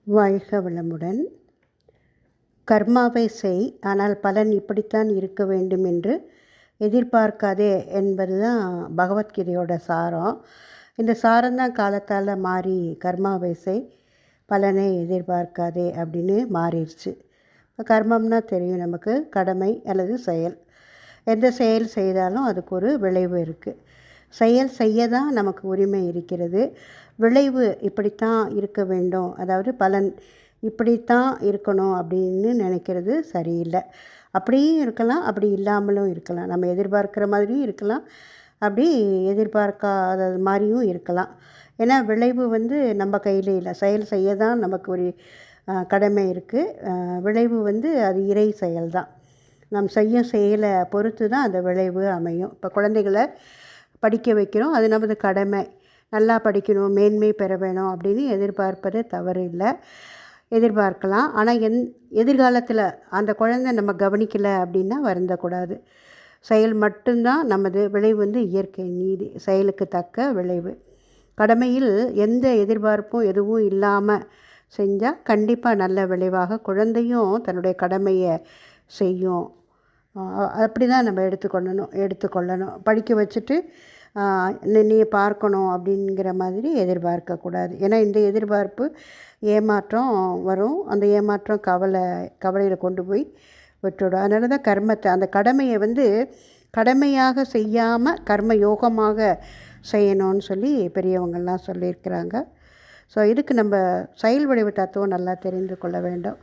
வாழ்க வளமுடன். கர்மாவை செய், ஆனால் பலன் இப்படித்தான் இருக்க வேண்டும் என்று எதிர்பார்க்காதே என்பது தான் பகவத்கீதையோட சாரம். இந்த சாரம்தான் காலத்தால் மாறி கர்மாவை செய், பலனை எதிர்பார்க்காதே அப்படின்னு மாறிடுச்சு. இப்போ கர்மம்னா தெரியும் நமக்கு, கடமை அல்லது செயல். எந்த செயல் செய்தாலும் அதுக்கு ஒரு விளைவு இருக்குது. செயல் செய்ய தான் நமக்கு உரிமை இருக்கிறது. விளைவு இப்படித்தான் இருக்க வேண்டும், அதாவது பலன் இப்படித்தான் இருக்கணும் அப்படின்னு நினைக்கிறது சரியில்லை. அப்படியும் இருக்கலாம், அப்படி இல்லாமலும் இருக்கலாம். நம்ம எதிர்பார்க்குற மாதிரியும் இருக்கலாம், அப்படி எதிர்பார்க்காதது மாதிரியும் இருக்கலாம். ஏன்னா விளைவு நம்ம கையில் இல்லை. செயல் செய்ய தான் நமக்கு ஒரு கடமை இருக்குது. விளைவு அது இறை செயல் தான். நாம் செய்யும் செயலை பொறுத்து தான் அந்த விளைவு அமையும். இப்போ குழந்தைகளை படிக்க வைக்கிறோம், அது நமது கடமை. நல்லா படிக்கணும், மேன்மை பெற வேணும் அப்படின்னு எதிர்பார்ப்பது தவறு இல்லை, எதிர்பார்க்கலாம். ஆனால் எதிர்காலத்தில் அந்த குழந்தை நம்ம கவனிக்கலை அப்படின்னா வருந்தக்கூடாது. செயல் மட்டும்தான் நமது விளைவு. இயற்கை நீதி, செயலுக்கு தக்க விளைவு. கடமையில் எந்த எதிர்பார்ப்பும் எதுவும் இல்லாமல் செஞ்சால் கண்டிப்பாக நல்ல விளைவாக குழந்தையும் தன்னுடைய கடமையை செய்யும். அப்படி தான் நம்ம எடுத்துக்கொள்ளணும். படிக்க வச்சுட்டு நீ பார்க்கணும் அப்படிங்கிற மாதிரி எதிர்பார்க்கக்கூடாது. ஏன்னா இந்த எதிர்பார்ப்பு ஏமாற்றம் வரும். அந்த ஏமாற்றம் கவலையில் கொண்டு போய் விட்டுடும். அதனால தான் கர்மத்தை, அந்த கடமையை கடமையாக செய்யாமல் கர்ம யோகமாக செய்யணும்னு சொல்லி பெரியவங்கள்லாம் சொல்லியிருக்கிறாங்க. ஸோ இதுக்கு நம்ம செயல் விளைவு தத்துவம் நல்லா தெரிந்து கொள்ள வேண்டும்.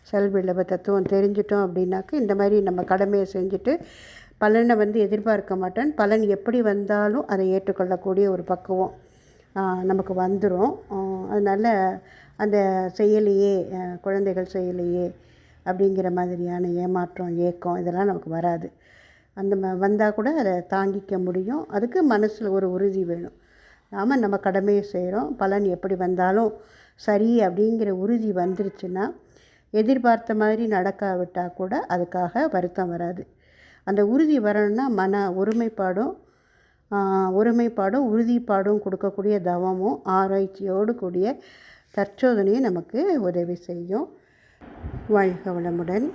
செயல் விளைவு தத்துவம் தெரிஞ்சிட்டோம் அப்படின்னாக்க இந்த மாதிரி நம்ம கடமையை செஞ்சுட்டு பலனை எதிர்பார்க்க மாட்டேன். பலன் எப்படி வந்தாலும் அதை ஏற்றுக்கொள்ளக்கூடிய ஒரு பக்குவம் நமக்கு வந்துடும். அதனால் அந்த செயலையே, குழந்தைகள் செயலையே அப்படிங்கிற மாதிரியான ஏமாற்றம், ஏக்கம் இதெல்லாம் நமக்கு வராது. அந்த வந்தால் கூட அதை தாங்கிக்க முடியும். அதுக்கு மனசில் ஒரு உறுதி வேணும். நாம் நம்ம கடமையை செய்கிறோம், பலன் எப்படி வந்தாலும் சரி அப்படிங்கிற உறுதி வந்துருச்சுன்னா எதிர்பார்த்த மாதிரி நடக்காவிட்டால் கூட அதுக்காக வருத்தம் வராது. அந்த உறுதி வரணும்னா மன ஒருமைப்பாடும் உறுதிப்பாடும் கொடுக்கக்கூடிய தவமும் ஆராய்ச்சியோடு கூடிய தற்சோதனையும் நமக்கு உதவி செய்யும். வாழ்க வளமுடன்.